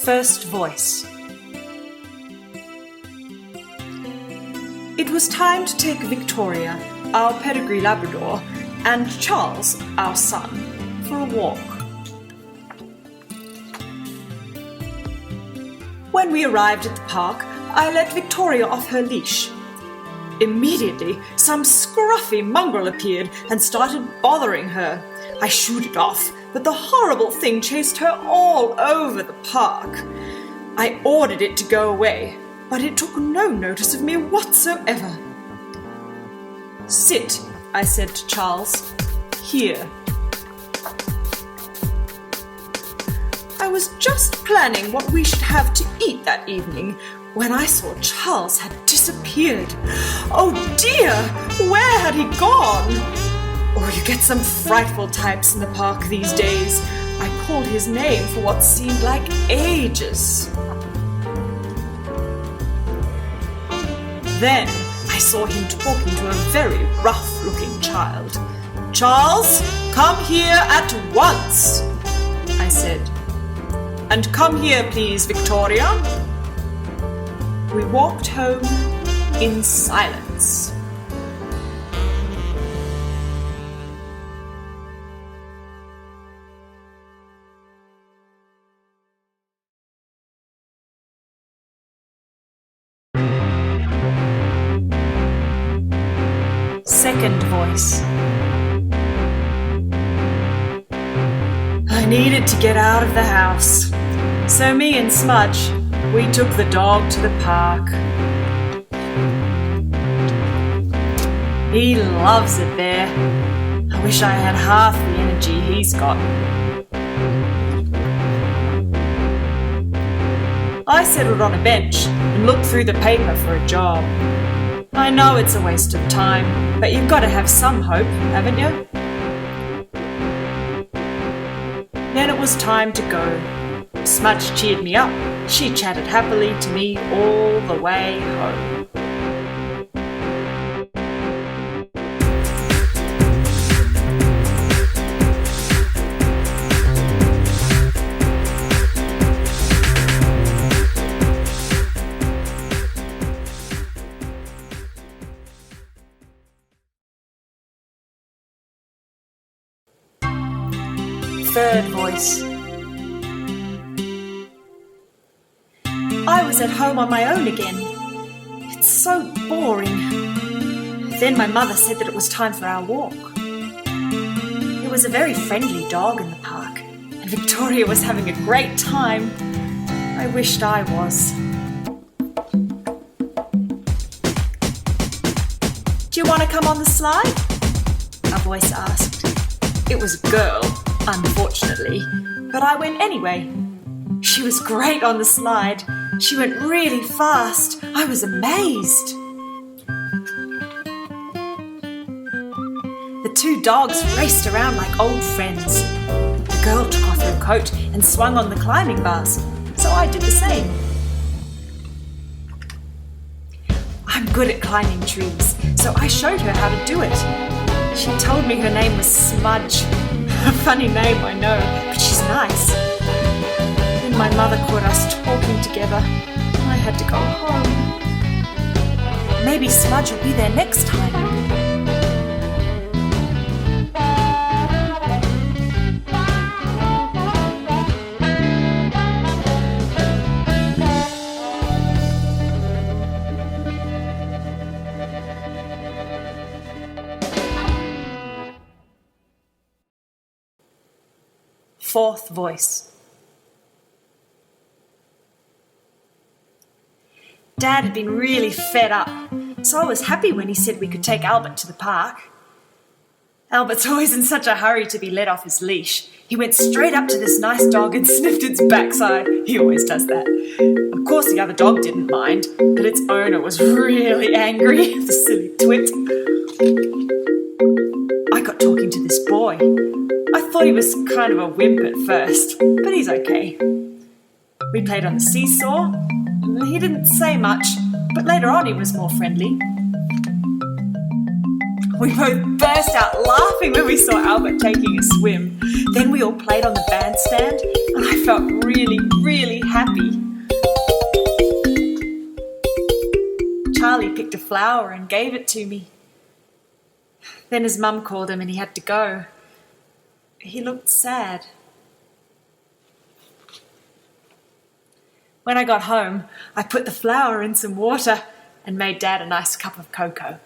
First voice. It was time to take Victoria, our pedigree Labrador, and Charles, our son, for a walk. When we arrived at the park, I let Victoria off her leash. Immediately, some scruffy mongrel appeared and started bothering her. I shooed it off, but the horrible thing chased her all over the park. I ordered it to go away, but it took no notice of me whatsoever. "Sit," I said to Charles. "Here." I was just planning what we should have to eat that evening when I saw Charles had disappeared. Oh dear, where had he gone? Oh, you get some frightful types in the park these days. I called his name for what seemed like ages. Then I saw him talking to a very rough-looking child. "Charles, come here at once," I said. "And come here, please, Victoria." We walked home in silence. Second voice. I needed to get out of the house, so me and Smudge, we took the dog to the park. He loves it there. I wish I had half the energy he's got. I settled on a bench and looked through the paper for a job. I know it's a waste of time, but you've got to have some hope, haven't you? Then it was time to go. Smudge cheered me up. She chatted happily to me all the way home. Third voice. I was at home on my own again. It's so boring. Then my mother said that it was time for our walk. There was a very friendly dog in the park, and Victoria was having a great time. I wished I was. "Do you want to come on the slide?" a voice asked. It was a girl, unfortunately, but I went anyway. She was great on the slide. She went really fast. I was amazed. The two dogs raced around like old friends. The girl took off her coat and swung on the climbing bars, so I did the same. I'm good at climbing trees, so I showed her how to do it. She told me her name was Smudge. A funny name, I know, but she's nice. Then my mother caught us talking together. I had to go home. Maybe Smudge will be there next time. Fourth voice. Dad had been really fed up, so I was happy when he said we could take Albert to the park. Albert's always in such a hurry to be let off his leash. He went straight up to this nice dog and sniffed its backside. He always does that. Of course, the other dog didn't mind, but its owner was really angry, the silly twit. I got talking to this boy. I thought he was kind of a wimp at first, but he's okay. We played on the seesaw. He didn't say much, but later on he was more friendly. We both burst out laughing when we saw Albert taking a swim. Then we all played on the bandstand, and I felt really, really happy. Charlie picked a flower and gave it to me. Then his mum called him and he had to go. He looked sad. When I got home, I put the flower in some water and made Dad a nice cup of cocoa.